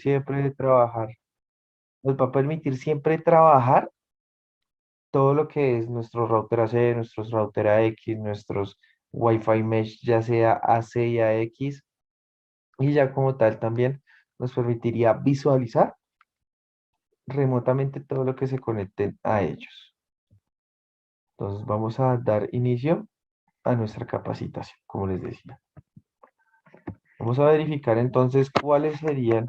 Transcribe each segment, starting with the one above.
siempre trabajar, nos va a permitir siempre trabajar todo lo que es nuestro router AC, nuestros router AX, nuestros Wi-Fi mesh, ya sea AC y AX, y ya como tal también nos permitiría visualizar remotamente todo lo que se conecten a ellos. Entonces vamos a dar inicio a nuestra capacitación, como les decía. Vamos a verificar entonces cuáles serían,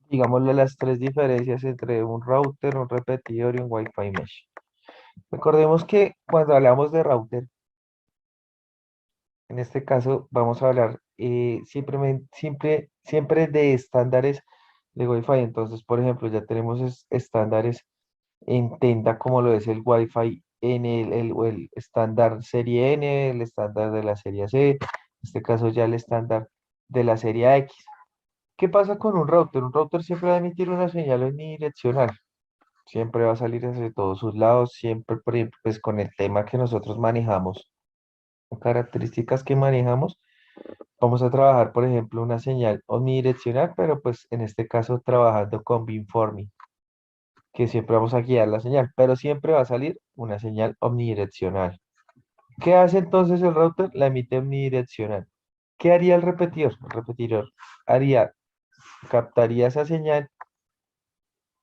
digámoslo, las tres diferencias entre un router, un repetidor y un Wi-Fi mesh. Recordemos que cuando hablamos de router, en este caso vamos a hablar siempre de estándares de Wi-Fi. Entonces, por ejemplo, ya tenemos estándares en tenda como lo es el Wi-Fi en el estándar serie N, el estándar de la serie C, en este caso ya el estándar de la serie X. ¿Qué pasa con un router? Un router siempre va a emitir una señal unidireccional, siempre va a salir hacia todos sus lados, siempre, por ejemplo, pues con el tema que nosotros manejamos, o características que manejamos, vamos a trabajar, por ejemplo, una señal omnidireccional, pero pues en este caso trabajando con beamforming, que siempre vamos a guiar la señal, pero siempre va a salir una señal omnidireccional. ¿Qué hace entonces el router? La emite omnidireccional. ¿Qué haría el repetidor? El repetidor haría, captaría esa señal,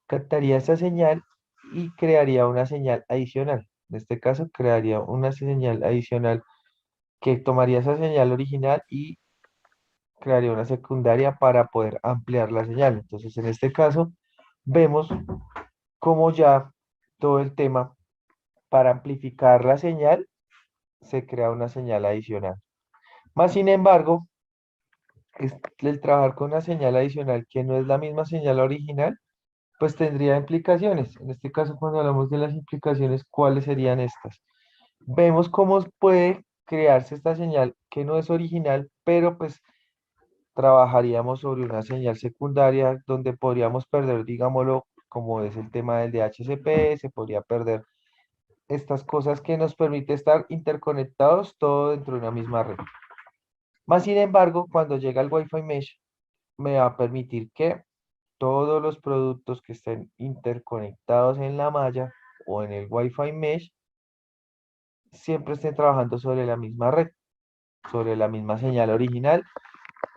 captaría esa señal y crearía una señal adicional. En este caso, crearía una señal adicional que tomaría esa señal original y crearía una secundaria para poder ampliar la señal. Entonces, en este caso, vemos cómo ya todo el tema para amplificar la señal se crea una señal adicional. Más sin embargo, el trabajar con una señal adicional que no es la misma señal original, pues tendría implicaciones. En este caso, cuando hablamos de las implicaciones, ¿cuáles serían estas? Vemos cómo puede crearse esta señal que no es original, pero pues trabajaríamos sobre una señal secundaria donde podríamos perder, digámoslo, como es el tema del DHCP, se podría perder estas cosas que nos permite estar interconectados todo dentro de una misma red. Más sin embargo, cuando llega el Wi-Fi Mesh, me va a permitir que todos los productos que estén interconectados en la malla o en el Wi-Fi Mesh siempre estén trabajando sobre la misma red, sobre la misma señal original.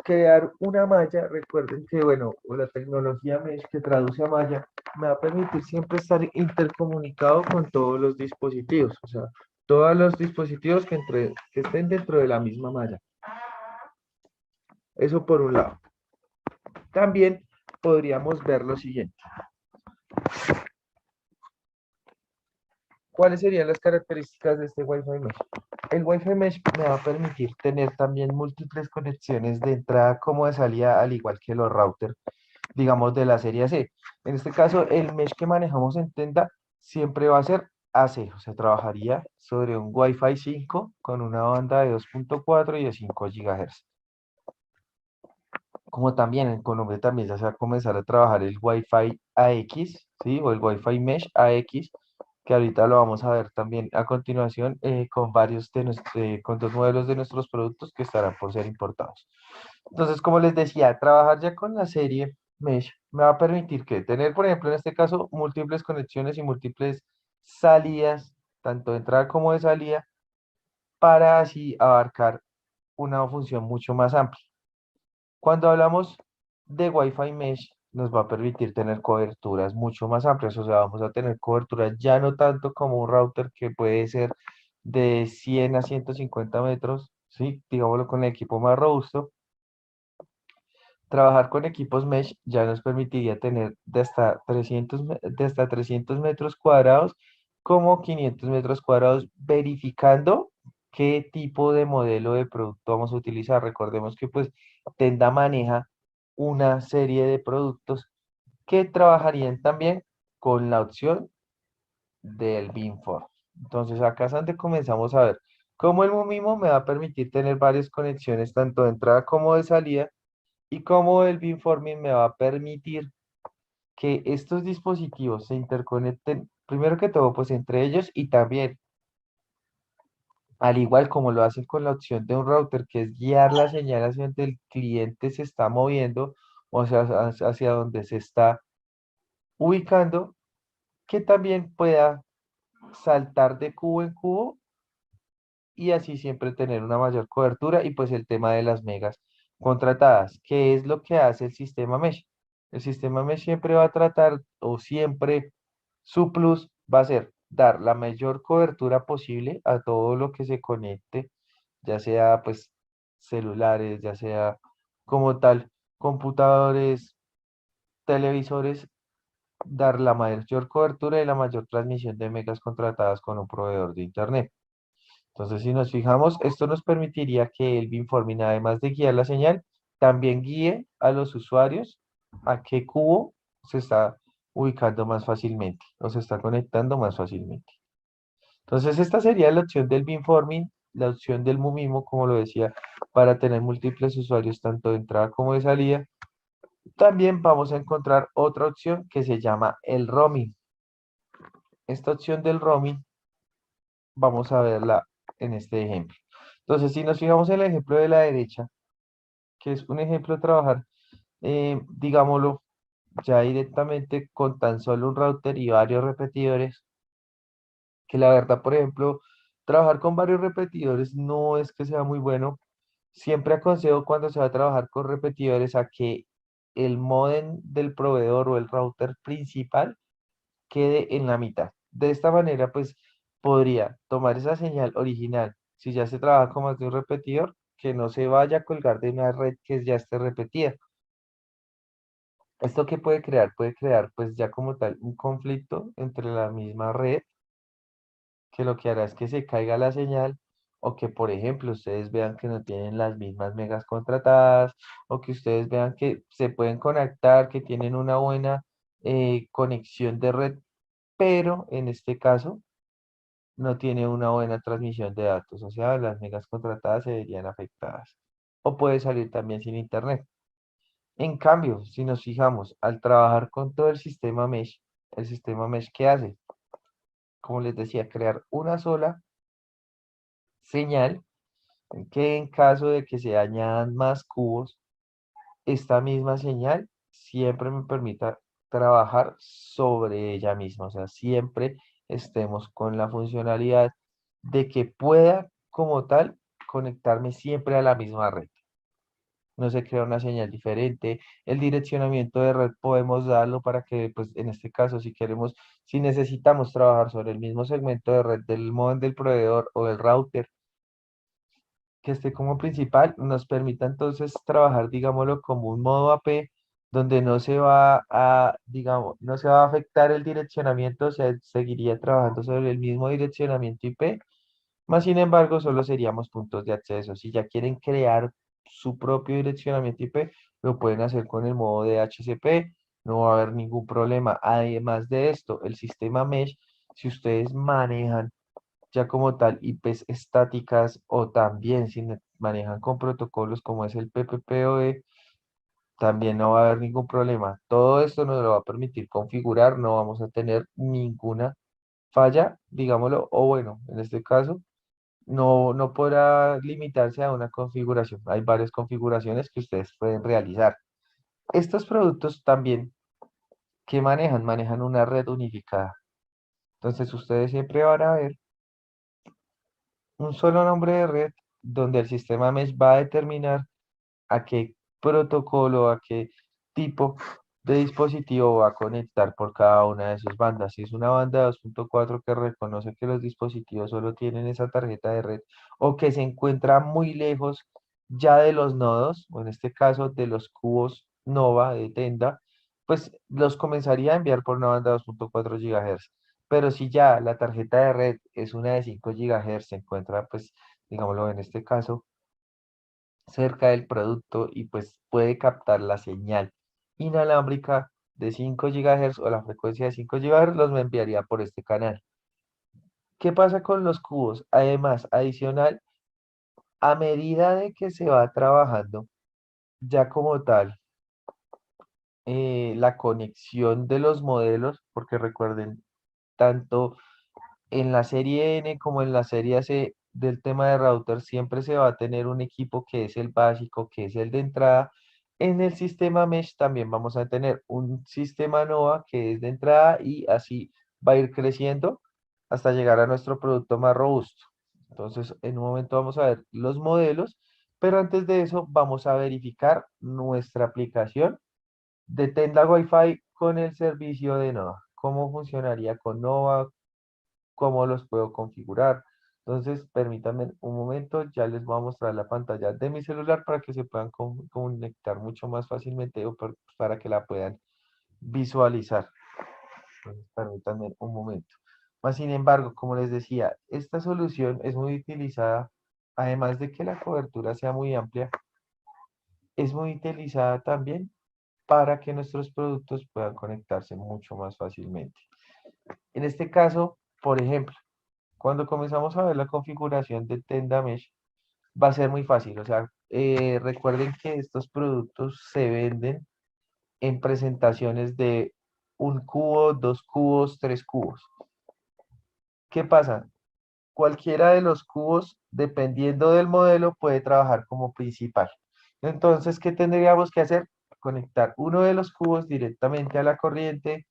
Crear una malla, recuerden que, bueno, la tecnología Mesh que traduce a malla me va a permitir siempre estar intercomunicado con todos los dispositivos, o sea, todos los dispositivos que estén dentro de la misma malla. Eso por un lado. También podríamos ver lo siguiente. ¿Cuáles serían las características de este Wi-Fi Mesh? El Wi-Fi Mesh me va a permitir tener también múltiples conexiones de entrada como de salida, al igual que los routers, digamos, de la serie C. En este caso, el mesh que manejamos en Tenda siempre va a ser AC, o sea, trabajaría sobre un Wi-Fi 5 con una banda de 2.4 y de 5 GHz. Como también en Colombia también ya se va a comenzar a trabajar el Wi-Fi AX, ¿sí? O el Wi-Fi Mesh AX, que ahorita lo vamos a ver también a continuación con con dos modelos de nuestros productos que estarán por ser importados. Entonces, como les decía, trabajar ya con la serie Mesh me va a permitir que tener, por ejemplo, en este caso, múltiples conexiones y múltiples salidas, tanto de entrada como de salida, para así abarcar una función mucho más amplia. Cuando hablamos de Wi-Fi Mesh, nos va a permitir tener coberturas mucho más amplias, o sea, vamos a tener coberturas ya no tanto como un router que puede ser de 100 a 150 metros, ¿sí? Digámoslo con el equipo más robusto. Trabajar con equipos Mesh ya nos permitiría tener de hasta 300 metros cuadrados como 500 metros cuadrados, verificando qué tipo de modelo de producto vamos a utilizar. Recordemos que pues Tenda maneja una serie de productos que trabajarían también con la opción del beamform. Entonces acá es donde comenzamos a ver cómo el mismo me va a permitir tener varias conexiones tanto de entrada como de salida y cómo el beamforming me va a permitir que estos dispositivos se interconecten, primero que todo, pues entre ellos y también, al igual como lo hacen con la opción de un router, que es guiar la señal hacia donde el cliente se está moviendo o sea, hacia donde se está ubicando, que también pueda saltar de cubo en cubo y así siempre tener una mayor cobertura y pues el tema de las megas contratadas, que es lo que hace el sistema Mesh. El sistema Mesh siempre va a tratar o siempre su plus va a ser dar la mayor cobertura posible a todo lo que se conecte, ya sea pues celulares, ya sea como tal computadores, televisores, dar la mayor cobertura y la mayor transmisión de megas contratadas con un proveedor de internet. Entonces, si nos fijamos, esto nos permitiría que el beamforming, además de guiar la señal, también guíe a los usuarios a qué cubo se está ubicando más fácilmente o se está conectando más fácilmente. Entonces, esta sería la opción del beamforming, la opción del MUMIMO, como lo decía, para tener múltiples usuarios tanto de entrada como de salida. También vamos a encontrar otra opción que se llama el roaming. Esta opción del roaming vamos a verla en este ejemplo. Entonces, si nos fijamos en el ejemplo de la derecha, que es un ejemplo de trabajar, digámoslo, ya directamente con tan solo un router y varios repetidores, que la verdad, por ejemplo, trabajar con varios repetidores no es que sea muy bueno. Siempre aconsejo cuando se va a trabajar con repetidores a que el módem del proveedor o el router principal quede en la mitad. De esta manera, pues podría tomar esa señal original, si ya se trabaja con más de un repetidor, que no se vaya a colgar de una red que ya esté repetida. ¿Esto qué puede crear? Puede crear pues ya como tal un conflicto entre la misma red, que lo que hará es que se caiga la señal, o que por ejemplo ustedes vean que no tienen las mismas megas contratadas, o que ustedes vean que se pueden conectar, que tienen una buena conexión de red, pero en este caso no tiene una buena transmisión de datos, o sea, las megas contratadas se verían afectadas. O puede salir también sin internet. En cambio, si nos fijamos, al trabajar con todo el sistema Mesh, ¿qué hace? Como les decía, crear una sola señal que en caso de que se añadan más cubos, esta misma señal siempre me permita trabajar sobre ella misma, o sea, siempre estemos con la funcionalidad de que pueda como tal conectarme siempre a la misma red. No se crea una señal diferente. El direccionamiento de red podemos darlo para que, pues, en este caso, si queremos, si necesitamos trabajar sobre el mismo segmento de red del módem del proveedor o del router que esté como principal, nos permita entonces trabajar, digámoslo, como un modo AP, donde no se va a, digamos, no se va a afectar el direccionamiento, se seguiría trabajando sobre el mismo direccionamiento IP, más sin embargo, solo seríamos puntos de acceso. Si ya quieren crear su propio direccionamiento IP, lo pueden hacer con el modo de HCP, no va a haber ningún problema. Además de esto, el sistema Mesh, si ustedes manejan ya como tal IPs estáticas o también si manejan con protocolos como es el PPPoE, también no va a haber ningún problema. Todo esto nos lo va a permitir configurar, no vamos a tener ninguna falla, digámoslo, o bueno, en este caso no podrá limitarse a una configuración. Hay varias configuraciones que ustedes pueden realizar. Estos productos también que manejan una red unificada. Entonces ustedes siempre van a ver un solo nombre de red donde el sistema Mesh va a determinar a qué protocolo, a qué tipo de dispositivo va a conectar por cada una de sus bandas. Si es una banda 2.4 que reconoce que los dispositivos solo tienen esa tarjeta de red o que se encuentra muy lejos ya de los nodos, o en este caso de los cubos Nova de Tenda, pues los comenzaría a enviar por una banda 2.4 GHz. Pero si ya la tarjeta de red es una de 5 GHz, se encuentra, pues, digámoslo en este caso, cerca del producto y pues puede captar la señal inalámbrica de 5 GHz o la frecuencia de 5 GHz, los me enviaría por este canal. ¿Qué pasa con los cubos? Además, adicional, a medida de que se va trabajando, ya como tal, la conexión de los modelos, porque recuerden, tanto en la serie N como en la serie C del tema de router siempre se va a tener un equipo que es el básico, que es el de entrada, En el sistema Mesh también vamos a tener un sistema Nova que es de entrada y así va a ir creciendo hasta llegar a nuestro producto más robusto. Entonces, en un momento vamos a ver los modelos, pero antes de eso vamos a verificar nuestra aplicación de Tenda Wi-Fi con el servicio de Nova. ¿Cómo funcionaría con Nova? ¿Cómo los puedo configurar? Entonces, permítanme un momento, ya les voy a mostrar la pantalla de mi celular para que se puedan conectar mucho más fácilmente o para que la puedan visualizar. Entonces, permítanme un momento. Más sin embargo, como les decía, esta solución es muy utilizada, además de que la cobertura sea muy amplia, es muy utilizada también para que nuestros productos puedan conectarse mucho más fácilmente. En este caso, por ejemplo, cuando comenzamos a ver la configuración de Tenda Mesh, va a ser muy fácil. O sea, recuerden que estos productos se venden en presentaciones de un cubo, dos cubos, tres cubos. ¿Qué pasa? Cualquiera de los cubos, dependiendo del modelo, puede trabajar como principal. Entonces, ¿qué tendríamos que hacer? Conectar uno de los cubos directamente a la corriente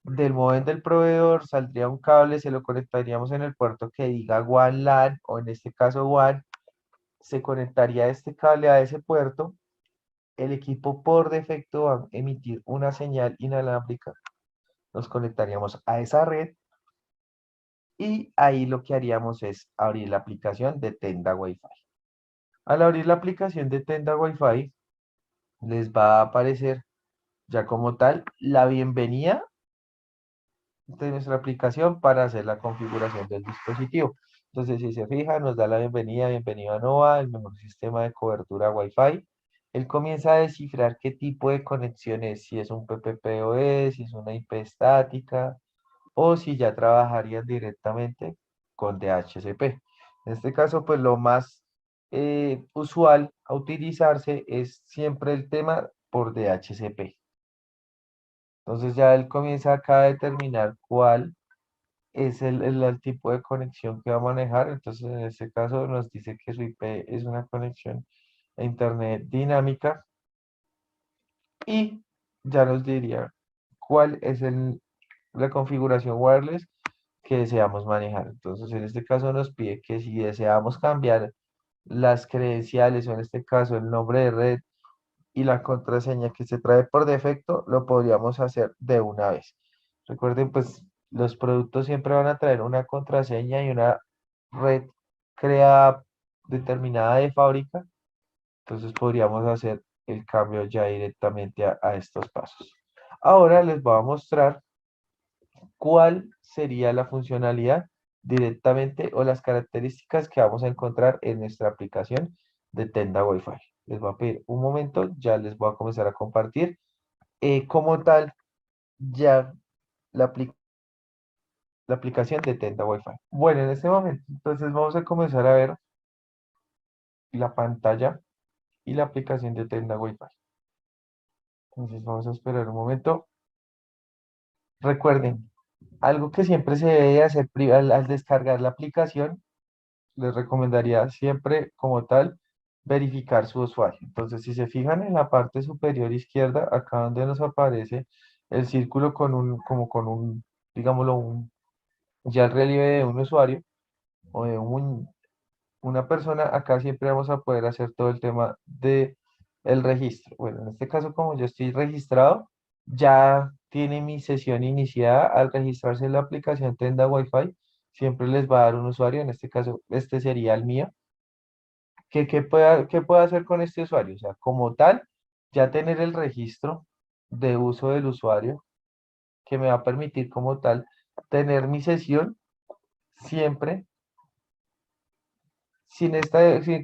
del modem del proveedor, saldría un cable, se lo conectaríamos en el puerto que diga WAN LAN o en este caso WAN, se conectaría este cable a ese puerto, el equipo por defecto va a emitir una señal inalámbrica, nos conectaríamos a esa red y ahí lo que haríamos es abrir la aplicación de Tenda Wi-Fi. Al abrir la aplicación de Tenda Wi-Fi, les va a aparecer ya como tal la bienvenida de nuestra aplicación para hacer la configuración del dispositivo. Entonces, si se fija, nos da la bienvenida, bienvenido a Nova, el mejor sistema de cobertura Wi-Fi. Él comienza a descifrar qué tipo de conexión es, si es un PPPoE, si es una IP estática, o si ya trabajarían directamente con DHCP. En este caso, pues lo más usual a utilizarse es siempre el tema por DHCP. Entonces ya él comienza acá a determinar cuál es el tipo de conexión que va a manejar. Entonces, en este caso nos dice que su IP es una conexión a Internet dinámica y ya nos diría cuál es la configuración wireless que deseamos manejar. Entonces, en este caso nos pide que si deseamos cambiar las credenciales o en este caso el nombre de red y la contraseña que se trae por defecto, lo podríamos hacer de una vez. Recuerden, pues los productos siempre van a traer una contraseña y una red creada determinada de fábrica. Entonces podríamos hacer el cambio ya directamente a estos pasos. Ahora les voy a mostrar cuál sería la funcionalidad directamente o las características que vamos a encontrar en nuestra aplicación de Tenda Wi-Fi. Les voy a pedir un momento, ya les voy a comenzar a compartir como tal ya la, la aplicación de Tenda Wi-Fi. Bueno, en este momento, entonces vamos a comenzar a ver la pantalla y la aplicación de Tenda Wi-Fi. Entonces vamos a esperar un momento. Recuerden, algo que siempre se debe hacer al descargar la aplicación, les recomendaría siempre como tal verificar su usuario. Entonces, si se fijan en la parte superior izquierda, acá donde nos aparece el círculo con como con un, digámoslo, ya el relieve de un usuario o de una persona, acá siempre vamos a poder hacer todo el tema de el registro. Bueno, en este caso, como yo estoy registrado, ya tiene mi sesión iniciada al registrarse en la aplicación Tenda Wi-Fi. Siempre les va a dar un usuario, en este caso, este sería el mío. ¿Qué puedo hacer con este usuario? O sea, como tal, ya tener el registro de uso del usuario que me va a permitir como tal tener mi sesión siempre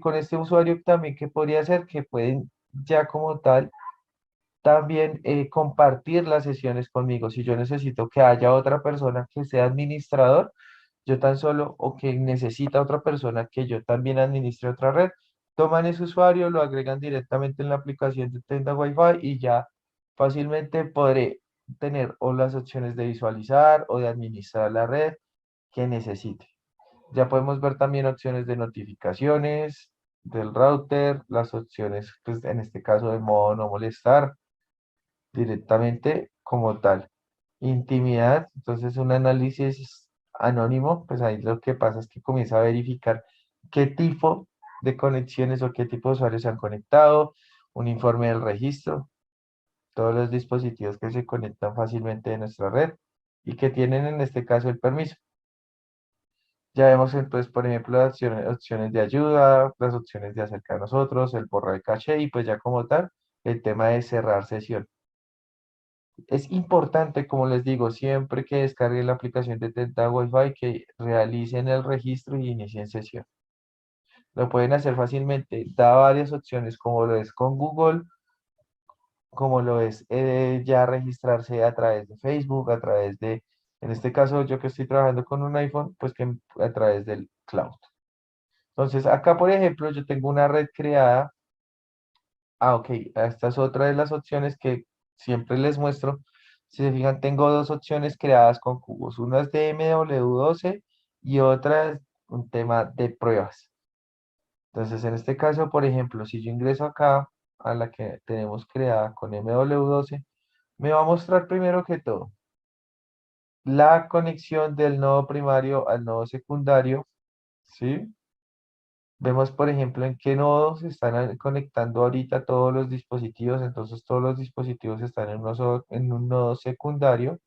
con este usuario también que podría hacer que pueden ya como tal también compartir las sesiones conmigo. Si yo necesito que haya otra persona que sea administrador, yo tan solo o que necesita otra persona que yo también administre otra red, toman ese usuario, lo agregan directamente en la aplicación de Tenda Wi-Fi y ya fácilmente podré tener o las opciones de visualizar o de administrar la red que necesite. Ya podemos ver también opciones de notificaciones, del router, las opciones, pues en este caso de modo no molestar directamente como tal. Intimidad, entonces un análisis anónimo, pues ahí lo que pasa es que comienza a verificar qué tipo de conexiones o qué tipo de usuarios se han conectado, un informe del registro, todos los dispositivos que se conectan fácilmente de nuestra red y que tienen en este caso el permiso. Ya vemos entonces, por ejemplo, las opciones de ayuda, las opciones de acercar a nosotros, el borrar de caché y pues ya como tal, el tema de cerrar sesión. Es importante, como les digo, siempre que descarguen la aplicación de Tenta Wi-Fi, que realicen el registro y inicien sesión. Lo pueden hacer fácilmente. Da varias opciones, como lo es con Google, como lo es ya registrarse a través de Facebook, a través de, en este caso yo que estoy trabajando con un iPhone, pues que a través del cloud. Entonces, acá, por ejemplo, yo tengo una red creada. Ah, ok. Esta es otra de las opciones que siempre les muestro. Si se fijan, tengo dos opciones creadas con cubos. Una es de MW12 y otra es un tema de pruebas. Entonces, en este caso, por ejemplo, si yo ingreso acá a la que tenemos creada con MW12, me va a mostrar primero que todo la conexión del nodo primario al nodo secundario, ¿sí? Vemos, por ejemplo, en qué nodos se están conectando ahorita todos los dispositivos. Entonces, todos los dispositivos están en un nodo secundario.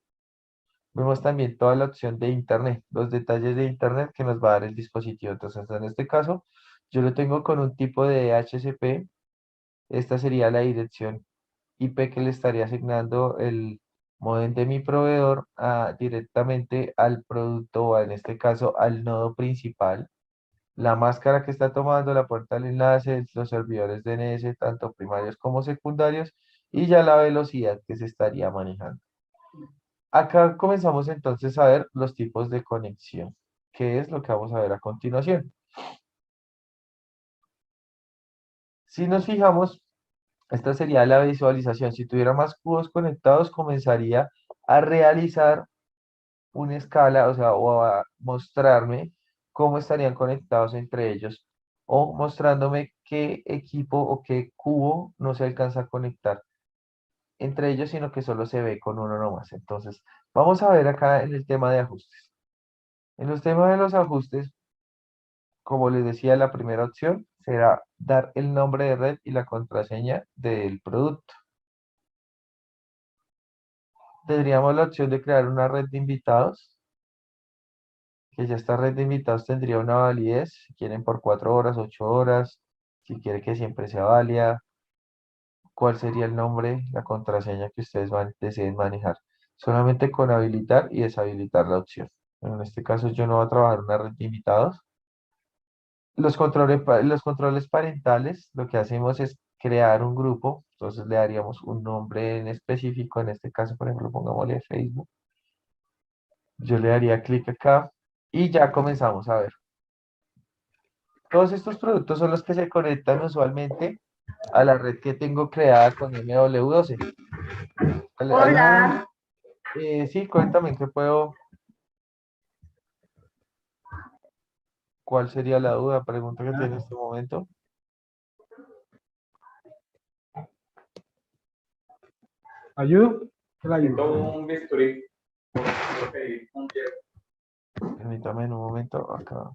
Vemos también toda la opción de Internet, los detalles de Internet que nos va a dar el dispositivo. Entonces, en este caso, yo lo tengo con un tipo de HCP. Esta sería la dirección IP que le estaría asignando el modem de mi proveedor directamente al producto o en este caso al nodo principal. La máscara que está tomando, la puerta del enlace, los servidores DNS, tanto primarios como secundarios, y ya la velocidad que se estaría manejando. Acá comenzamos entonces a ver los tipos de conexión, que es lo que vamos a ver a continuación. Si nos fijamos, esta sería la visualización. Si tuviera más cubos conectados, comenzaría a realizar una escala, o sea, o a mostrarme cómo estarían conectados entre ellos, o mostrándome qué equipo o qué cubo no se alcanza a conectar entre ellos, sino que solo se ve con uno nomás. Entonces, vamos a ver acá en el tema de ajustes. En los temas de los ajustes, como les decía, la primera opción será dar el nombre de red y la contraseña del producto. Tendríamos la opción de crear una red de invitados, que ya esta red de invitados tendría una validez, si quieren por 4 horas, 8 horas, si quiere que siempre sea válida, cuál sería el nombre, la contraseña que ustedes deseen manejar. Solamente con habilitar y deshabilitar la opción. En este caso yo no voy a trabajar una red de invitados. Los controles parentales, lo que hacemos es crear un grupo, entonces le daríamos un nombre en específico, en este caso, por ejemplo, pongámosle Facebook. Yo le daría clic acá y ya comenzamos a ver. Todos estos productos son los que se conectan usualmente a la red que tengo creada con MW12. Hola, Sí, cuéntame, ¿qué puedo? ¿Cuál sería la duda? Pregunta que tiene en este momento. ¿ayudo? ¿Qué le ayudo? Un bisturí. Ok, un Permítame en un momento acá.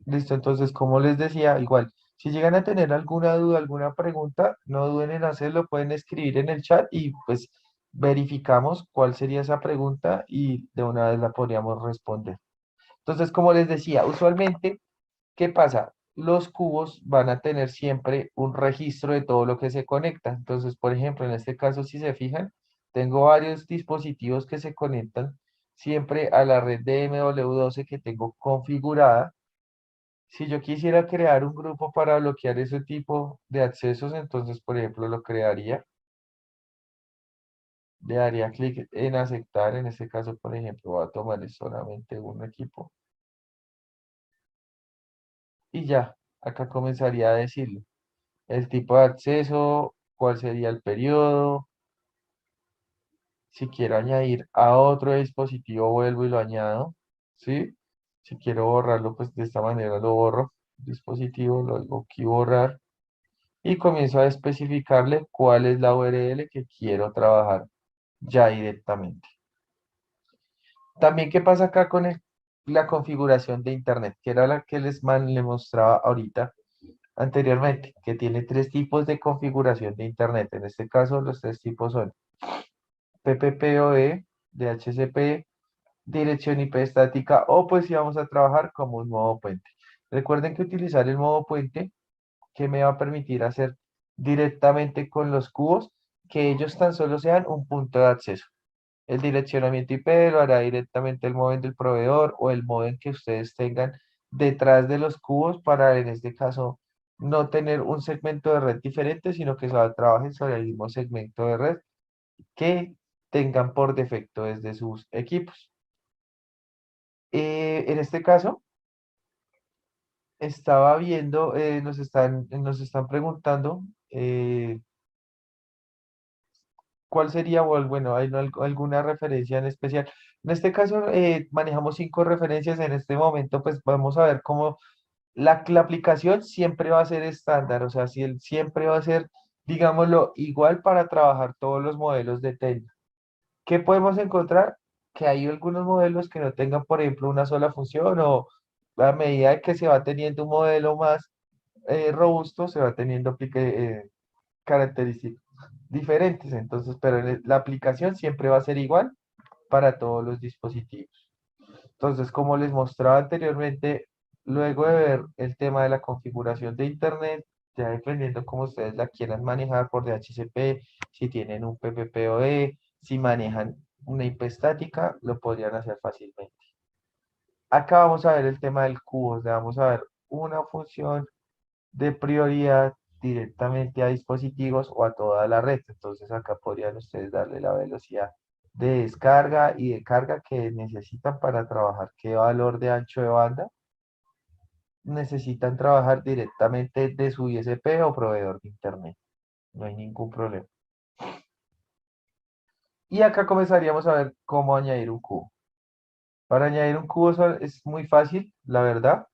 Listo, entonces, como les decía, igual, si llegan a tener alguna duda, alguna pregunta, no duden en hacerlo, pueden escribir en el chat y pues verificamos cuál sería esa pregunta y de una vez la podríamos responder. Entonces, como les decía, usualmente, ¿qué pasa? Los cubos van a tener siempre un registro de todo lo que se conecta. Entonces, por ejemplo, en este caso, si se fijan, tengo varios dispositivos que se conectan siempre a la red de MW12 que tengo configurada. Si yo quisiera crear un grupo para bloquear ese tipo de accesos, entonces, por ejemplo, lo crearía, le daría clic en aceptar. En este caso, por ejemplo, voy a tomar solamente un equipo y ya, acá comenzaría a decirle el tipo de acceso, cuál sería el periodo, si quiero añadir a otro dispositivo, vuelvo y lo añado, ¿sí? Si quiero borrarlo, pues de esta manera lo borro. dispositivo, lo digo aquí borrar y comienzo a especificarle cuál es la URL que quiero trabajar ya directamente. También, ¿qué pasa acá con la configuración de Internet? Que era la que le mostraba ahorita anteriormente, que tiene tres tipos de configuración de Internet. En este caso, los tres tipos son PPPoE, DHCP, dirección IP estática, o pues si vamos a trabajar como un modo puente. Recuerden que utilizar el modo puente, que me va a permitir hacer directamente con los cubos, que ellos tan solo sean un punto de acceso. El direccionamiento IP lo hará directamente el módem del proveedor o el módem que ustedes tengan detrás de los cubos para, en este caso, no tener un segmento de red diferente, sino que se trabajen sobre el mismo segmento de red que tengan por defecto desde sus equipos. En este caso, estaba viendo, nos están preguntando cuál sería, o bueno, ¿hay alguna referencia en especial? En este caso, manejamos 5 referencias en este momento, pues vamos a ver cómo la aplicación siempre va a ser estándar, o sea, si siempre va a ser, digámoslo, igual para trabajar todos los modelos de Telnet. ¿Qué podemos encontrar? Que hay algunos modelos que no tengan, por ejemplo, una sola función o a medida de que se va teniendo un modelo más robusto, se va teniendo características diferentes. Entonces, pero la aplicación siempre va a ser igual para todos los dispositivos. Entonces, como les mostraba anteriormente, luego de ver el tema de la configuración de Internet, ya dependiendo cómo ustedes la quieran manejar por DHCP, si tienen un PPPoE, si manejan una IP estática, lo podrían hacer fácilmente. Acá vamos a ver el tema del cubo, o sea, vamos a ver una función de prioridad directamente a dispositivos o a toda la red. Entonces acá podrían ustedes darle la velocidad de descarga y de carga que necesitan para trabajar, qué valor de ancho de banda necesitan trabajar directamente de su ISP o proveedor de internet. No hay ningún problema. Y acá comenzaríamos a ver cómo añadir un cubo. Para añadir un cubo es muy fácil, la verdad.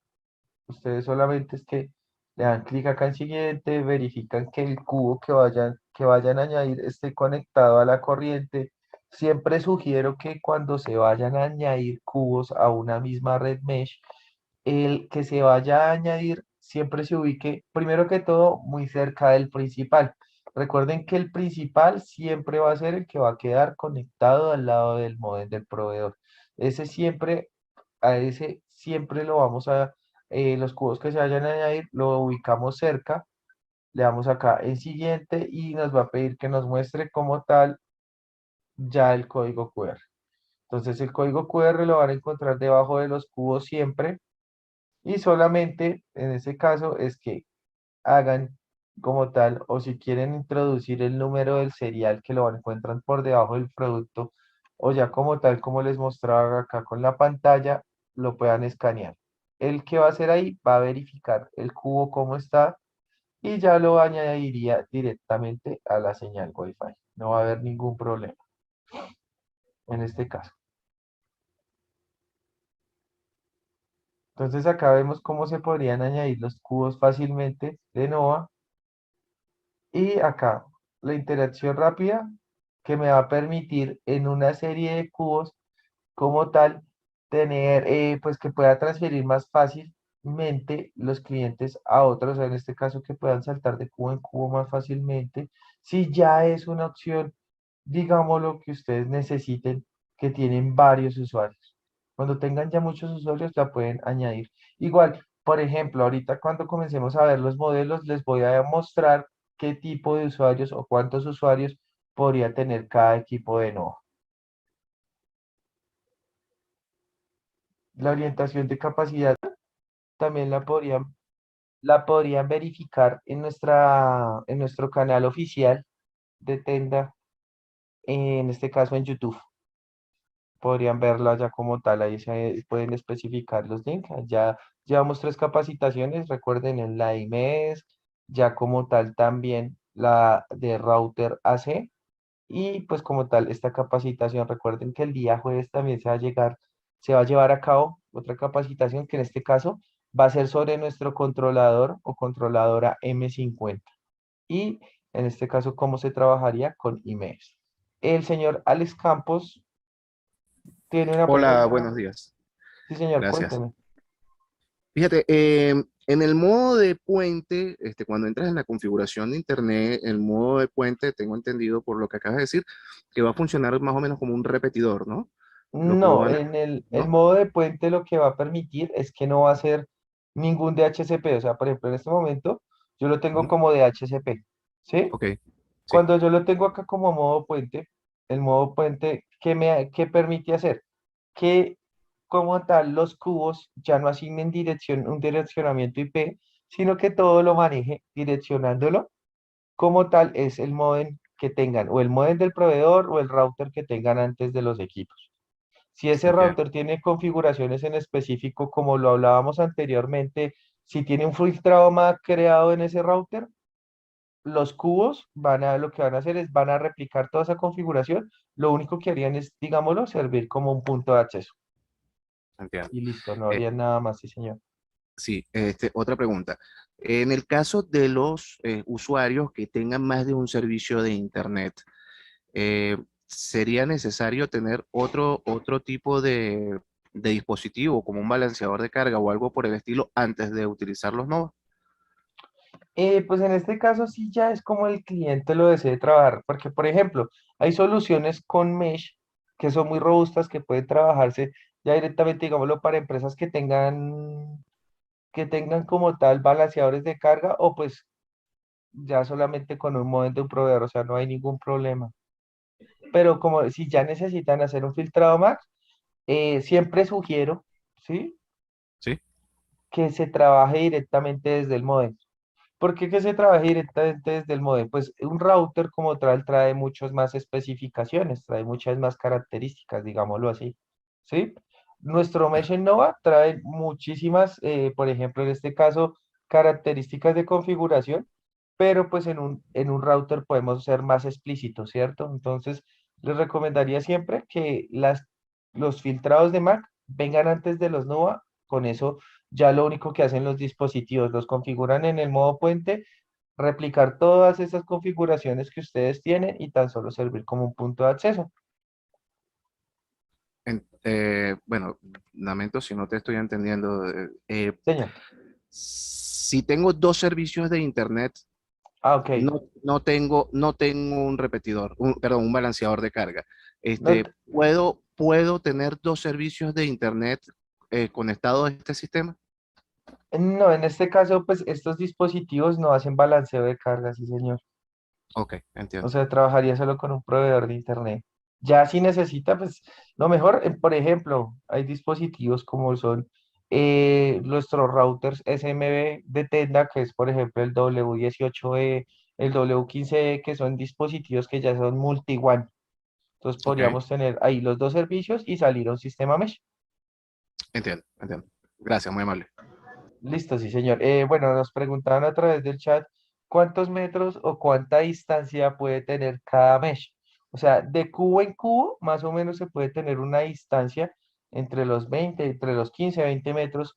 Ustedes solamente es que le dan clic acá en siguiente, verifican que el cubo que vayan a añadir esté conectado a la corriente. Siempre sugiero que cuando se vayan a añadir cubos a una misma red mesh, el que se vaya a añadir siempre se ubique, primero que todo, muy cerca del principal. Recuerden que el principal siempre va a ser el que va a quedar conectado al lado del módem del proveedor. Ese siempre, a ese siempre lo vamos los cubos que se vayan a añadir, lo ubicamos cerca, le damos acá en siguiente y nos va a pedir que nos muestre como tal ya el código QR. Entonces el código QR lo van a encontrar debajo de los cubos siempre y solamente en ese caso es que hagan como tal, o si quieren introducir el número del serial que lo encuentran por debajo del producto, o ya como tal, como les mostraba acá con la pantalla, lo puedan escanear. El que va a hacer ahí va a verificar el cubo cómo está y ya lo añadiría directamente a la señal Wi-Fi. No va a haber ningún problema en este caso. Entonces acá vemos cómo se podrían añadir los cubos fácilmente de Nova. Y acá, la interacción rápida que me va a permitir en una serie de cubos como tal, tener, pues que pueda transferir más fácilmente los clientes a otros, en este caso que puedan saltar de cubo en cubo más fácilmente, si ya es una opción, digamos lo que ustedes necesiten, que tienen varios usuarios. Cuando tengan ya muchos usuarios, la pueden añadir. Igual, por ejemplo, ahorita cuando comencemos a ver los modelos, les voy a mostrar qué tipo de usuarios o cuántos usuarios podría tener cada equipo de Nova. La orientación de capacidad también la podrían verificar en nuestro canal oficial de Tenda, en este caso en YouTube. Podrían verla ya como tal, ahí se pueden especificar los links. Ya llevamos 3 capacitaciones, recuerden en la IMES, ya como tal también la de router AC. Y pues como tal, esta capacitación, recuerden que el día jueves también se va a llevar a cabo otra capacitación que en este caso va a ser sobre nuestro controlador o controladora M50. Y en este caso, ¿cómo se trabajaría con emails? El señor Alex Campos tiene una Hola, pregunta. buenos días. Sí, señor, Gracias. cuénteme. Fíjate, en el modo de puente, cuando entras en la configuración de Internet, el modo de puente, tengo entendido por lo que acabas de decir, que va a funcionar más o menos como un repetidor, ¿no? Lo que No, van a, en el ¿no? modo de puente lo que va a permitir es que no va a ser ningún DHCP. O sea, por ejemplo, en este momento yo lo tengo Ujú. como DHCP, ¿sí? Ok, sí, Cuando yo lo tengo acá como modo puente, el modo puente, ¿qué permite hacer? Que como tal los cubos ya no asignen un direccionamiento IP, sino que todo lo maneje direccionándolo como tal es el módem que tengan, o el módem del proveedor o el router que tengan antes de los equipos. Si ese entiendo. router tiene configuraciones en específico, como lo hablábamos anteriormente, si tiene un filtrado MAC creado en ese router, los cubos lo que van a hacer es van a replicar toda esa configuración. Lo único que harían es, digámoslo, servir como un punto de acceso. Entiendo. Y listo, no Eh, harían nada más, sí, señor. sí, otra pregunta. En el caso de los usuarios que tengan más de un servicio de Internet, ¿sería necesario tener otro tipo de dispositivo, como un balanceador de carga o algo por el estilo, antes de utilizar los Nova? Pues en este caso sí ya es como el cliente lo desee trabajar, porque por ejemplo, hay soluciones con Mesh que son muy robustas, que pueden trabajarse ya directamente, digámoslo, para empresas que tengan como tal balanceadores de carga o pues ya solamente con un modem de un proveedor, o sea, no hay ningún problema. Pero como si ya necesitan hacer un filtrado Max, siempre sugiero, ¿sí? Sí, Que se trabaje directamente desde el modem. ¿Por qué que se trabaje directamente desde el modem? Pues un router como tal trae muchas más especificaciones, trae muchas más características, digámoslo así, ¿sí? Nuestro Mesh en Nova trae muchísimas, por ejemplo, en este caso, características de configuración, pero pues en un router podemos ser más explícitos, ¿cierto? Entonces, les recomendaría siempre que los filtrados de Mac vengan antes de los Nova, con eso ya lo único que hacen los dispositivos, los configuran en el modo puente, replicar todas esas configuraciones que ustedes tienen y tan solo servir como un punto de acceso. bueno, lamento si no te estoy entendiendo. Señor. Si tengo dos servicios de internet, Ah, ok. no tengo un repetidor, perdón, un balanceador de carga. No, ¿Puedo tener dos servicios de internet conectados a este sistema? no, en este caso, pues estos dispositivos no hacen balanceo de carga, sí, señor. Ok, O entiendo. sea, trabajaría solo con un proveedor de internet. Ya si necesita, pues lo mejor, por ejemplo, hay dispositivos como son nuestros routers SMB de Tenda, que es por ejemplo el W18E, el W15E, que son dispositivos que ya son multi-WAN. Entonces Ok, podríamos tener ahí los dos servicios y salir a un sistema mesh. entiendo, entiendo. Gracias, muy amable. Listo, sí, señor. Bueno, nos preguntaban a través del chat cuántos metros o cuánta distancia puede tener cada mesh. O sea, de cubo en cubo, más o menos se puede tener una distancia entre los 20, entre los 15, 20 metros,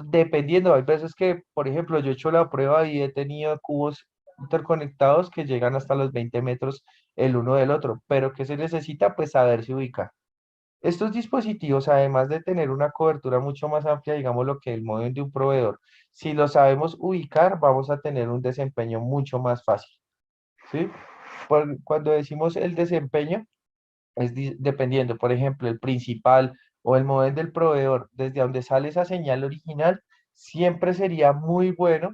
dependiendo. Hay veces que, por ejemplo, yo he hecho la prueba y he tenido cubos interconectados que llegan hasta los 20 metros el uno del otro, pero ¿qué se necesita? Pues saberse ubicar. Estos dispositivos, además de tener una cobertura mucho más amplia, digamos lo que el modem de un proveedor, si lo sabemos ubicar, vamos a tener un desempeño mucho más fácil, ¿sí? Cuando decimos el desempeño, es dependiendo, por ejemplo, el principal o el modem del proveedor, desde donde sale esa señal original, siempre sería muy bueno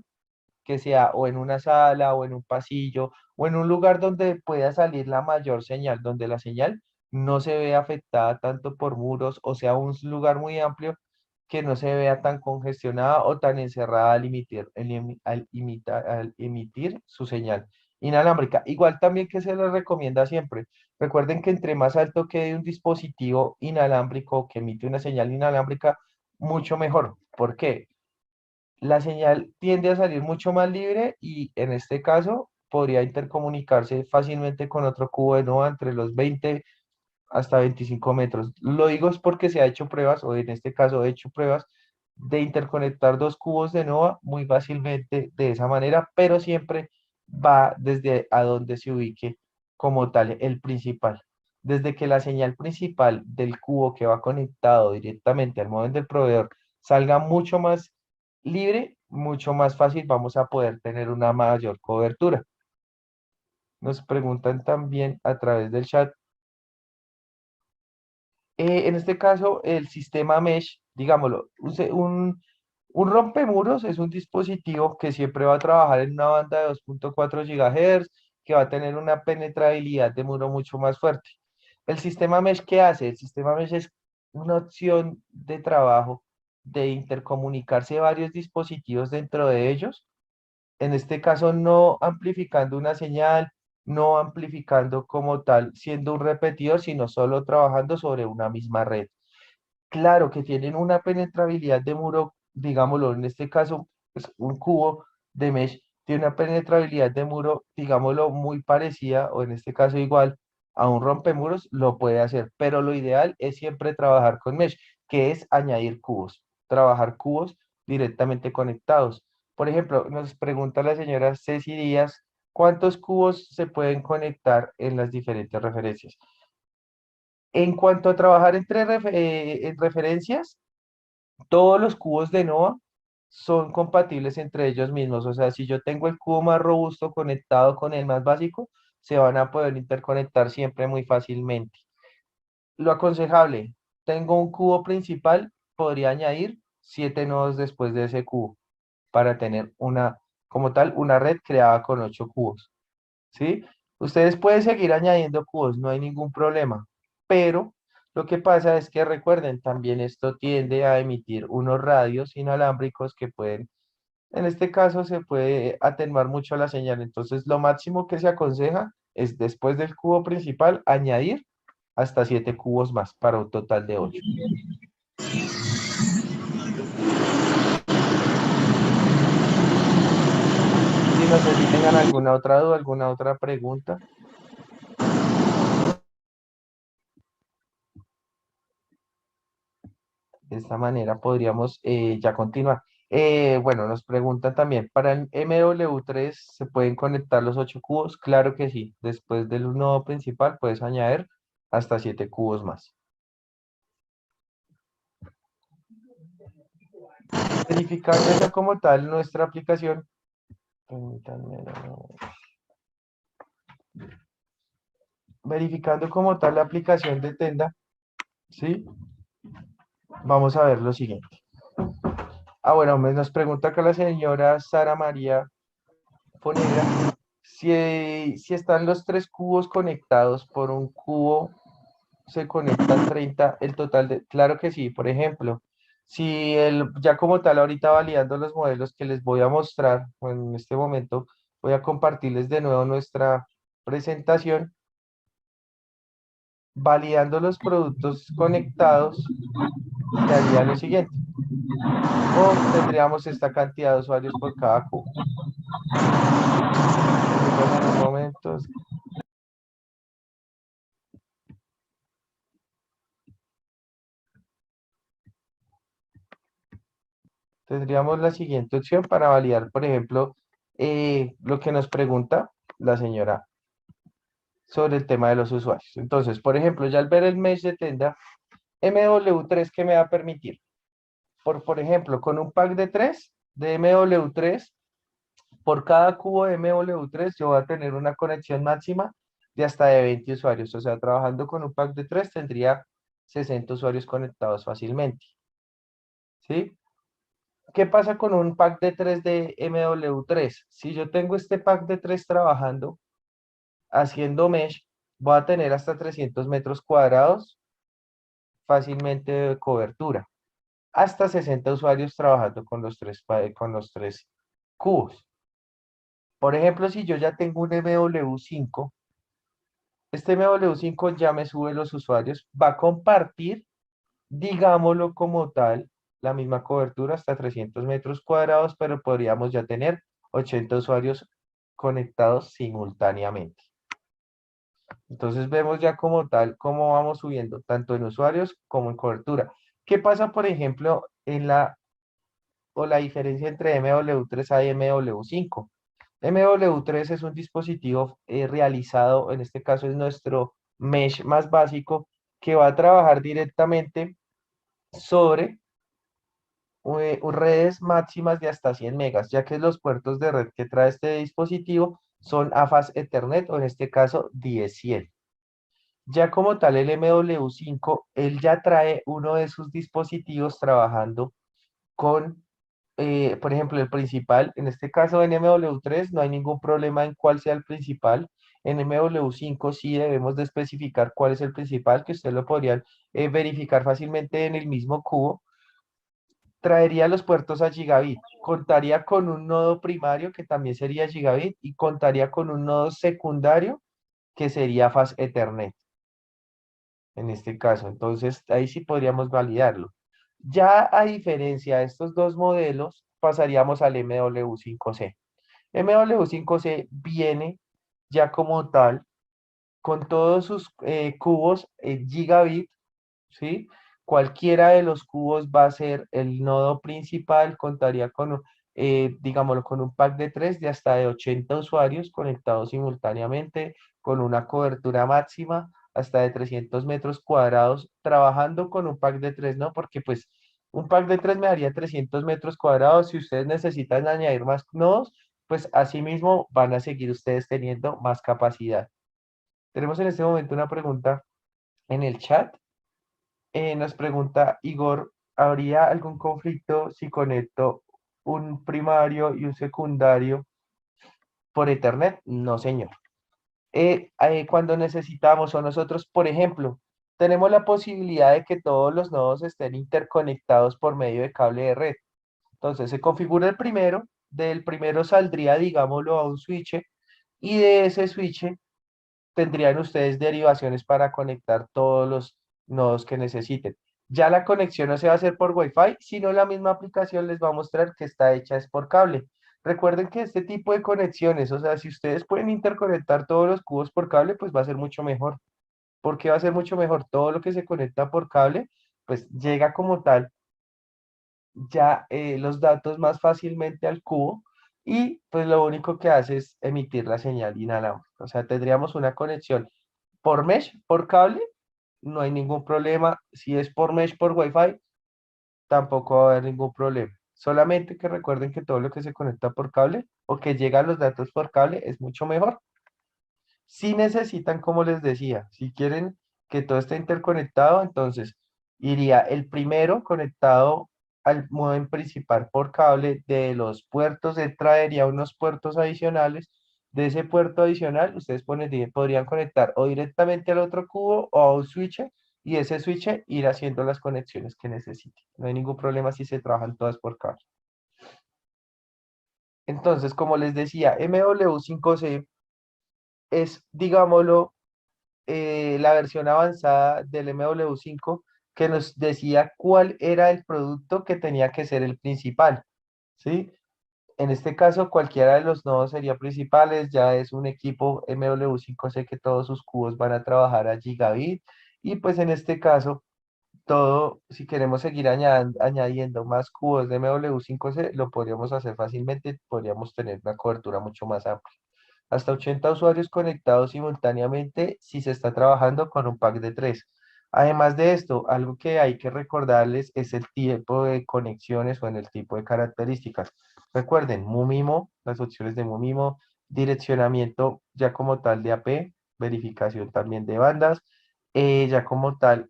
que sea o en una sala o en un pasillo o en un lugar donde pueda salir la mayor señal, donde la señal no se vea afectada tanto por muros o sea un lugar muy amplio que no se vea tan congestionada o tan encerrada al emitir su señal inalámbrica. Igual también que se les recomienda siempre. Recuerden que entre más alto quede un dispositivo inalámbrico que emite una señal inalámbrica, mucho mejor. ¿Por qué? La señal tiende a salir mucho más libre y en este caso podría intercomunicarse fácilmente con otro cubo de NOVA entre los 20 hasta 25 metros. Lo digo es porque se ha hecho pruebas, o en este caso he hecho pruebas, de interconectar dos cubos de NOVA muy fácilmente de esa manera, pero siempre va desde a donde se ubique como tal el principal. Desde que la señal principal del cubo que va conectado directamente al módem del proveedor salga mucho más libre, mucho más fácil vamos a poder tener una mayor cobertura. Nos preguntan también a través del chat. En este caso, el sistema mesh, digámoslo, un rompemuros es un dispositivo que siempre va a trabajar en una banda de 2.4 GHz, que va a tener una penetrabilidad de muro mucho más fuerte. ¿El sistema mesh qué hace? El sistema mesh es una opción de trabajo de intercomunicarse varios dispositivos dentro de ellos, en este caso no amplificando una señal, no amplificando como tal, siendo un repetidor, sino solo trabajando sobre una misma red. Claro que tienen una penetrabilidad de muro, digámoslo, en este caso, pues, un cubo de mesh tiene una penetrabilidad de muro, digámoslo, muy parecida, o en este caso igual a un rompemuros, lo puede hacer, pero lo ideal es siempre trabajar con mesh, que es añadir cubos, trabajar cubos directamente conectados. Por ejemplo, nos pregunta la señora Ceci Díaz, ¿cuántos cubos se pueden conectar en las diferentes referencias? En cuanto a trabajar en referencias, todos los cubos de NOVA son compatibles entre ellos mismos. O sea, si yo tengo el cubo más robusto conectado con el más básico, se van a poder interconectar siempre muy fácilmente. Lo aconsejable, tengo un cubo principal, podría añadir 7 nodos después de ese cubo para tener una, como tal, una red creada con 8 cubos. ¿Sí? Ustedes pueden seguir añadiendo cubos, no hay ningún problema, pero lo que pasa es que recuerden, también esto tiende a emitir unos radios inalámbricos que pueden, en este caso se puede atenuar mucho la señal, entonces lo máximo que se aconseja es después del cubo principal añadir hasta 7 cubos más para un total de 8. Si no sé si tengan alguna otra duda, alguna otra pregunta. De esta manera podríamos ya continuar. Bueno, nos preguntan también, ¿para el MW3 se pueden conectar los 8 cubos? Claro que sí. Después del nodo principal puedes añadir hasta 7 cubos más. Verificando ya como tal nuestra aplicación. Permítanme, verificando como tal la aplicación de Tenda, ¿sí? Vamos a ver lo siguiente. Bueno, nos pregunta acá la señora Sara María Fonera, si están los 3 cubos conectados por un cubo, se conectan 30 el total de... Claro que sí, por ejemplo, si ya como tal ahorita validando los modelos que les voy a mostrar, en este momento voy a compartirles de nuevo nuestra presentación, validando los productos conectados, se haría lo siguiente, o tendríamos esta cantidad de usuarios por cada cubo. Permítanme un momento. Tendríamos la siguiente opción para validar, por ejemplo, lo que nos pregunta la señora sobre el tema de los usuarios. Entonces, por ejemplo, ya al ver el mesh de Tenda, MW3, ¿qué me va a permitir? Por ejemplo, con un pack de 3 de MW3, por cada cubo de MW3 yo voy a tener una conexión máxima de hasta de 20 usuarios. O sea, trabajando con un pack de 3 tendría 60 usuarios conectados fácilmente. ¿Sí? ¿Qué pasa con un pack de 3 de MW3? Si yo tengo este pack de 3 trabajando, haciendo mesh, voy a tener hasta 300 metros cuadrados fácilmente de cobertura. Hasta 60 usuarios trabajando con los tres cubos. Por ejemplo, si yo ya tengo un MW5, este MW5 ya me sube los usuarios, va a compartir, digámoslo como tal, la misma cobertura hasta 300 metros cuadrados, pero podríamos ya tener 80 usuarios conectados simultáneamente. Entonces vemos ya como tal cómo vamos subiendo, tanto en usuarios como en cobertura. ¿Qué pasa, por ejemplo, en la o la diferencia entre MW3A y MW5. MW3 es un dispositivo realizado, en este caso es nuestro mesh más básico, que va a trabajar directamente sobre redes máximas de hasta 100 megas, ya que los puertos de red que trae este dispositivo son AFAS Ethernet o en este caso 10-100. Ya como tal el MW5, él ya trae uno de sus dispositivos trabajando con, por ejemplo, el principal. En este caso en MW3 no hay ningún problema en cuál sea el principal. En MW5 sí debemos de especificar cuál es el principal, que ustedes lo podrían verificar fácilmente en el mismo cubo. Traería los puertos a gigabit, contaría con un nodo primario que también sería gigabit y contaría con un nodo secundario que sería Fast Ethernet en este caso. Entonces ahí sí podríamos validarlo. Ya a diferencia de estos dos modelos, pasaríamos al MW5C. MW5C viene ya como tal con todos sus cubos en gigabit, ¿sí? Cualquiera de los cubos va a ser el nodo principal, contaría con, digámoslo, con un pack de 3 de hasta de 80 usuarios conectados simultáneamente, con una cobertura máxima hasta de 300 metros cuadrados, trabajando con un pack de 3, ¿no? Porque pues un pack de 3 me daría 300 metros cuadrados. Si ustedes necesitan añadir más nodos, pues asimismo van a seguir ustedes teniendo más capacidad. Tenemos en este momento una pregunta en el chat. Nos pregunta Igor, ¿habría algún conflicto si conecto un primario y un secundario por Ethernet? No, señor. Cuando necesitamos o nosotros, por ejemplo, tenemos la posibilidad de que todos los nodos estén interconectados por medio de cable de red. Entonces se configura el primero, del primero saldría, digámoslo, a un switch y de ese switch tendrían ustedes derivaciones para conectar todos los nodos que necesiten. Ya la conexión no se va a hacer por Wi-Fi, sino la misma aplicación les va a mostrar que está hecha es por cable. Recuerden que este tipo de conexiones, o sea, si ustedes pueden interconectar todos los cubos por cable, pues va a ser mucho mejor. ¿Por qué va a ser mucho mejor? Todo lo que se conecta por cable, pues llega como tal ya los datos más fácilmente al cubo y pues lo único que hace es emitir la señal inalámbrica. O sea, tendríamos una conexión por mesh, por cable, no hay ningún problema. Si es por mesh, por Wi-Fi, tampoco va a haber ningún problema. Solamente que recuerden que todo lo que se conecta por cable o que llegan los datos por cable es mucho mejor. Si necesitan, como les decía, si quieren que todo esté interconectado, entonces iría el primero conectado al modem principal por cable de los puertos, él traería unos puertos adicionales. De ese puerto adicional, ustedes podrían conectar o directamente al otro cubo o a un switch y ese switch ir haciendo las conexiones que necesiten. No hay ningún problema si se trabajan todas por cable. Entonces, como les decía, MW5C es, digámoslo, la versión avanzada del MW5 que nos decía cuál era el producto que tenía que ser el principal, ¿sí? En este caso, cualquiera de los nodos sería principales, ya es un equipo MW5C que todos sus cubos van a trabajar a gigabit, y pues en este caso, todo, si queremos seguir añadiendo más cubos de MW5C, lo podríamos hacer fácilmente, podríamos tener una cobertura mucho más amplia. Hasta 80 usuarios conectados simultáneamente si se está trabajando con un pack de 3. Además de esto, algo que hay que recordarles es el tipo de conexiones o en el tipo de características. Recuerden, MUMIMO, las opciones de MUMIMO, direccionamiento ya como tal de AP, verificación también de bandas, ya como tal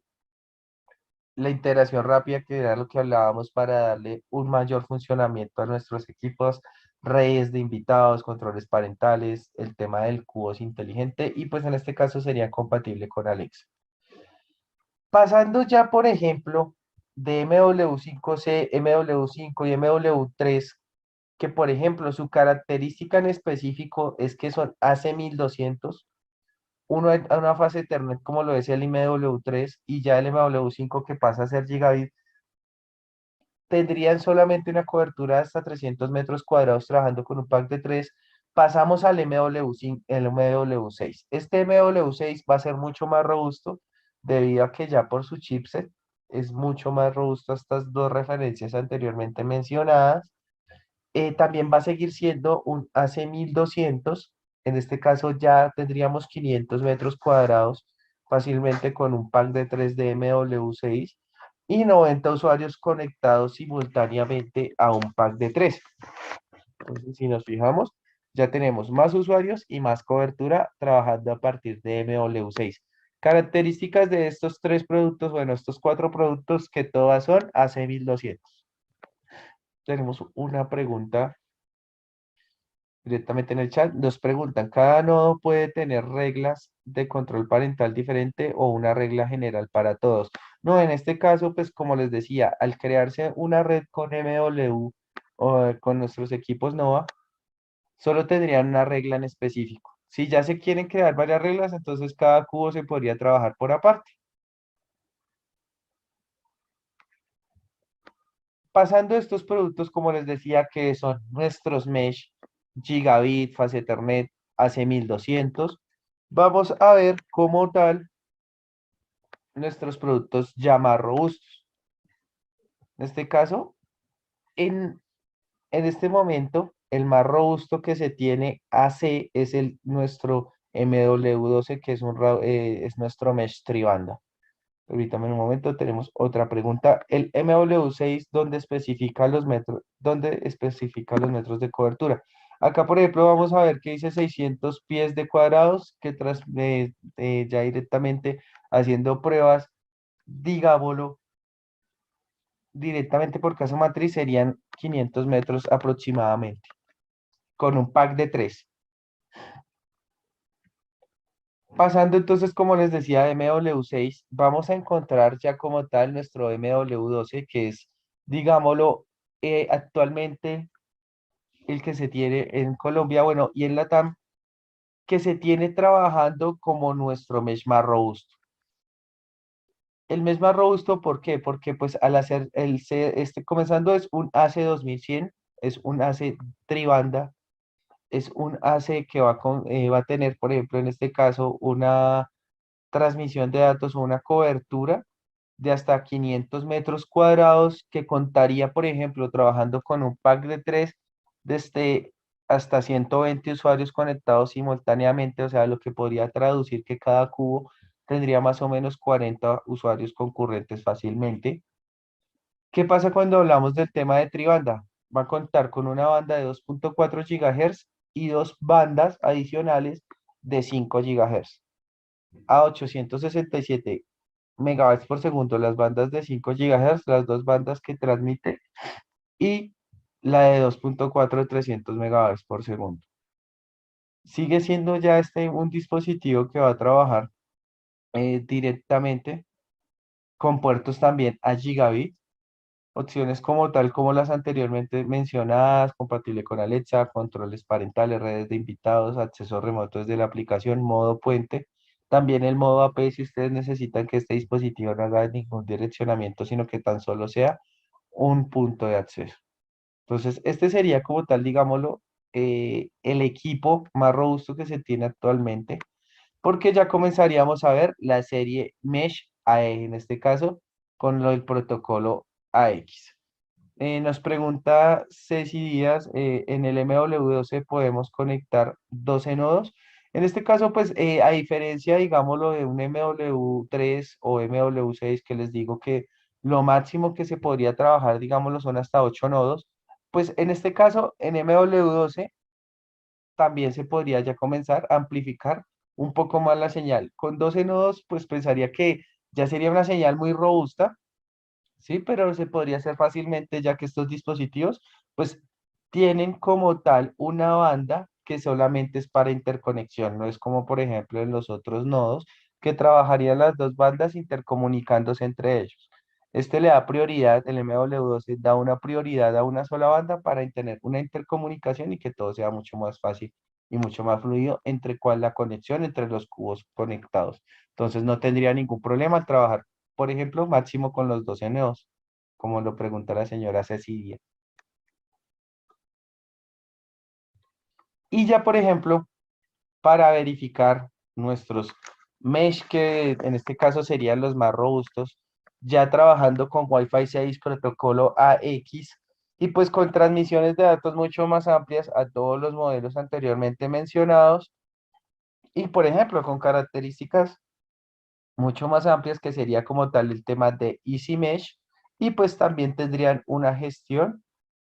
la integración rápida, que era lo que hablábamos para darle un mayor funcionamiento a nuestros equipos, redes de invitados, controles parentales, el tema del cubos inteligente y pues en este caso sería compatible con Alexa. Pasando ya, por ejemplo, de MW5C, MW5 y MW3, que por ejemplo su característica en específico es que son AC1200, uno a una fase Ethernet como lo es el MW3 y ya el MW5 que pasa a ser gigabit, tendrían solamente una cobertura de hasta 300 metros cuadrados trabajando con un pack de 3. Pasamos al MW5, el MW6. Este MW6 va a ser mucho más robusto debido a que ya por su chipset es mucho más robusto a estas dos referencias anteriormente mencionadas. También va a seguir siendo un AC1200. En este caso ya tendríamos 500 metros cuadrados fácilmente con un pack de 3 de MW6 y 90 usuarios conectados simultáneamente a un pack de 3. Entonces, si nos fijamos, ya tenemos más usuarios y más cobertura trabajando a partir de MW6. Características de estos tres productos, bueno, estos cuatro productos que todas son AC1200. Tenemos una pregunta directamente en el chat. Nos preguntan, ¿cada nodo puede tener reglas de control parental diferente o una regla general para todos? No, en este caso, pues como les decía, al crearse una red con MW o con nuestros equipos Nova, solo tendrían una regla en específico. Si ya se quieren crear varias reglas, entonces cada cubo se podría trabajar por aparte. Pasando estos productos, como les decía, que son nuestros Mesh, Gigabit, Fast Ethernet, AC1200, vamos a ver como tal nuestros productos ya más robustos. En este caso, en este momento, el más robusto que se tiene AC es nuestro MW12, que es nuestro Mesh Tribanda. Permítame un momento, tenemos otra pregunta. El MW6, ¿dónde especifica los metros de cobertura? Acá, por ejemplo, vamos a ver que dice 600 pies de cuadrados, que ya directamente haciendo pruebas, digámoslo, directamente por caso matriz serían 500 metros aproximadamente, con un pack de 3. Pasando entonces, como les decía, de MW6, vamos a encontrar ya como tal nuestro MW12, que es, digámoslo, actualmente el que se tiene en Colombia, bueno, y en Latam, que se tiene trabajando como nuestro mesh más robusto. El mesh más robusto, ¿por qué? Porque pues al hacer comenzando es un AC2100, es un AC tribanda, es un AC que va a tener, por ejemplo, en este caso, una transmisión de datos o una cobertura de hasta 500 metros cuadrados que contaría, por ejemplo, trabajando con un pack de 3 desde hasta 120 usuarios conectados simultáneamente, o sea, lo que podría traducir que cada cubo tendría más o menos 40 usuarios concurrentes fácilmente. ¿Qué pasa cuando hablamos del tema de tribanda? Va a contar con una banda de 2.4 GHz y dos bandas adicionales de 5 GHz a 867 megabytes por segundo, las bandas de 5 GHz, las dos bandas que transmite, y la de 2.4 de 300 megabytes por segundo. Sigue siendo ya un dispositivo que va a trabajar directamente con puertos también a gigabit, opciones como tal como las anteriormente mencionadas, compatible con Alexa, controles parentales, redes de invitados, acceso remoto desde la aplicación, modo puente. También el modo AP si ustedes necesitan que este dispositivo no haga ningún direccionamiento, sino que tan solo sea un punto de acceso. Entonces, este sería como tal, digámoslo, el equipo más robusto que se tiene actualmente, porque ya comenzaríamos a ver la serie Mesh AE, en este caso, con el protocolo AX. Nos pregunta Ceci Díaz, en el MW12 podemos conectar 12 nodos. En este caso, pues, a diferencia, digámoslo, de un MW3 o MW6, que les digo que lo máximo que se podría trabajar, digámoslo, son hasta 8 nodos, pues en este caso, en MW12 también se podría ya comenzar a amplificar un poco más la señal. Con 12 nodos, pues pensaría que ya sería una señal muy robusta. Sí, pero se podría hacer fácilmente ya que estos dispositivos pues tienen como tal una banda que solamente es para interconexión, no es como por ejemplo en los otros nodos que trabajarían las dos bandas intercomunicándose entre ellos. Este le da prioridad, el MW12 da una prioridad a una sola banda para tener una intercomunicación y que todo sea mucho más fácil y mucho más fluido entre cuál la conexión entre los cubos conectados. Entonces no tendría ningún problema al trabajar, por ejemplo, máximo con los 12 nodos, como lo pregunta la señora Cecilia. Y ya, por ejemplo, para verificar nuestros mesh, que en este caso serían los más robustos, ya trabajando con Wi-Fi 6 protocolo AX y pues con transmisiones de datos mucho más amplias a todos los modelos anteriormente mencionados y por ejemplo con características mucho más amplias que sería como tal el tema de Easy Mesh y pues también tendrían una gestión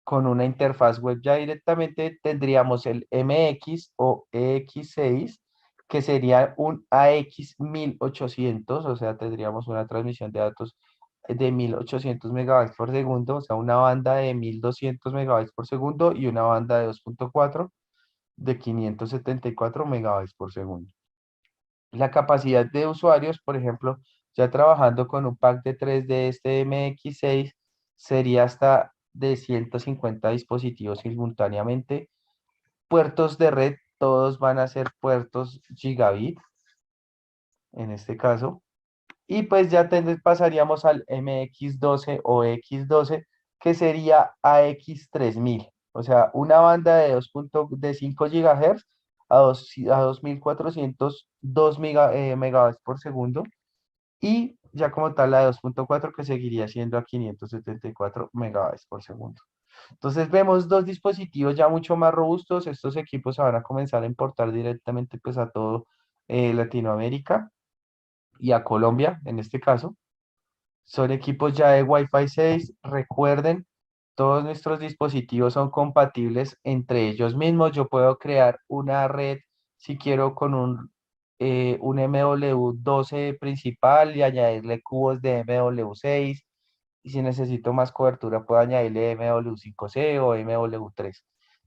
con una interfaz web ya directamente tendríamos el MX o EX6, que sería un AX 1800, o sea, tendríamos una transmisión de datos de 1800 megabytes por segundo, o sea, una banda de 1200 megabytes por segundo y una banda de 2.4 de 574 megabytes por segundo. La capacidad de usuarios, por ejemplo, ya trabajando con un pack de 3 de este MX6, sería hasta de 150 dispositivos simultáneamente. Puertos de red, todos van a ser puertos gigabit, en este caso. Y pues ya pasaríamos al MX12 o X12, que sería AX3000. O sea, una banda de 5 GHz a 2402 megabytes por segundo. Y ya como tal la de 2.4 que seguiría siendo a 574 megabytes por segundo. Entonces vemos dos dispositivos ya mucho más robustos. Estos equipos se van a comenzar a importar directamente pues a todo Latinoamérica y a Colombia en este caso. Son equipos ya de Wi-Fi 6. Recuerden, todos nuestros dispositivos son compatibles entre ellos mismos. Yo puedo crear una red si quiero con un MW12 principal y añadirle cubos de MW6. Y si necesito más cobertura, puedo añadirle MW5C o MW3.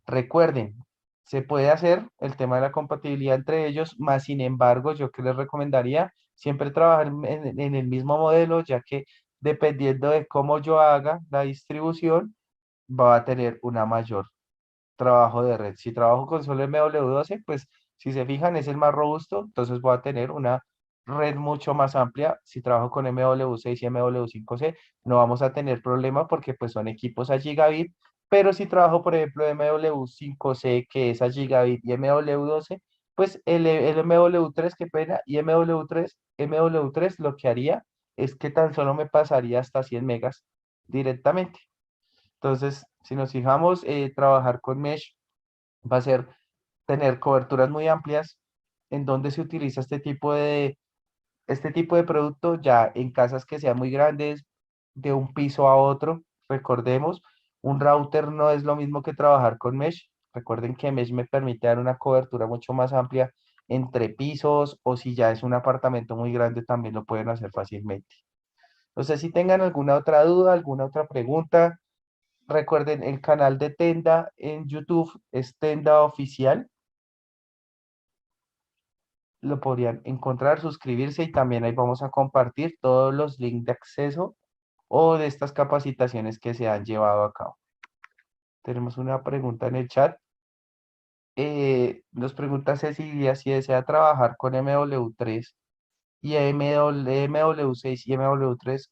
Recuerden, se puede hacer el tema de la compatibilidad entre ellos, más sin embargo, yo que les recomendaría siempre trabajar en el mismo modelo, ya que dependiendo de cómo yo haga la distribución, va a tener una mayor trabajo de red. Si trabajo con solo MW12, pues si se fijan es el más robusto, entonces voy a tener una red mucho más amplia. Si trabajo con MW6 y MW5C, no vamos a tener problema porque pues son equipos a gigabit, pero si trabajo por ejemplo MW5C que es a gigabit y MW12, pues el MW3, qué pena, y MW3 lo que haría es que tan solo me pasaría hasta 100 megas directamente. Entonces, si nos fijamos, trabajar con Mesh va a ser tener coberturas muy amplias en donde se utiliza este tipo de producto ya en casas que sean muy grandes, de un piso a otro. Recordemos, un router no es lo mismo que trabajar con Mesh. Recuerden que Mesh me permite dar una cobertura mucho más amplia entre pisos o si ya es un apartamento muy grande también lo pueden hacer fácilmente. No sé si tengan alguna otra duda, alguna otra pregunta. Recuerden, el canal de Tenda en YouTube es Tenda Oficial. Lo podrían encontrar, suscribirse y también ahí vamos a compartir todos los links de acceso o de estas capacitaciones que se han llevado a cabo. Tenemos una pregunta en el chat. Nos pregunta Cecilia si desea trabajar con MW3 y MW6 y MW3,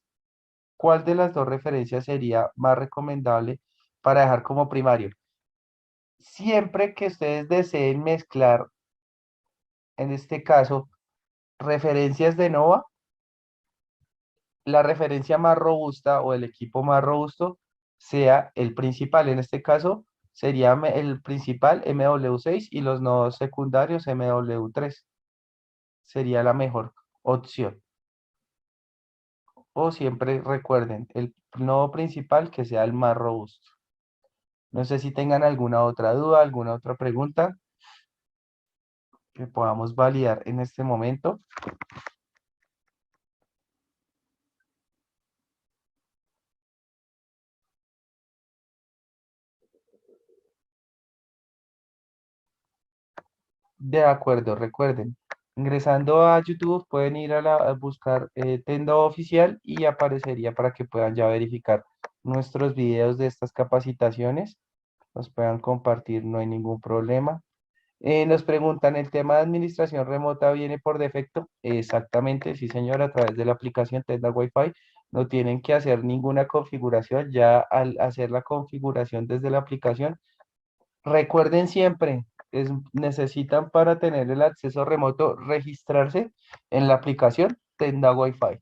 ¿cuál de las dos referencias sería más recomendable para dejar como primario? Siempre que ustedes deseen mezclar, en este caso, referencias de Nova, la referencia más robusta o el equipo más robusto sea el principal. En este caso, sería el principal MW6 y los nodos secundarios MW3. Sería la mejor opción. O siempre recuerden, el nodo principal que sea el más robusto. No sé si tengan alguna otra duda, alguna otra pregunta que podamos validar en este momento. De acuerdo, recuerden, ingresando a YouTube pueden ir a buscar Tenda Oficial y aparecería para que puedan ya verificar nuestros videos de estas capacitaciones, los puedan compartir, no hay ningún problema. Nos preguntan, ¿el tema de administración remota viene por defecto? Exactamente, sí señor, a través de la aplicación Tenda Wi-Fi no tienen que hacer ninguna configuración, ya al hacer la configuración desde la aplicación. Recuerden siempre, necesitan para tener el acceso remoto registrarse en la aplicación Tenda Wi-Fi.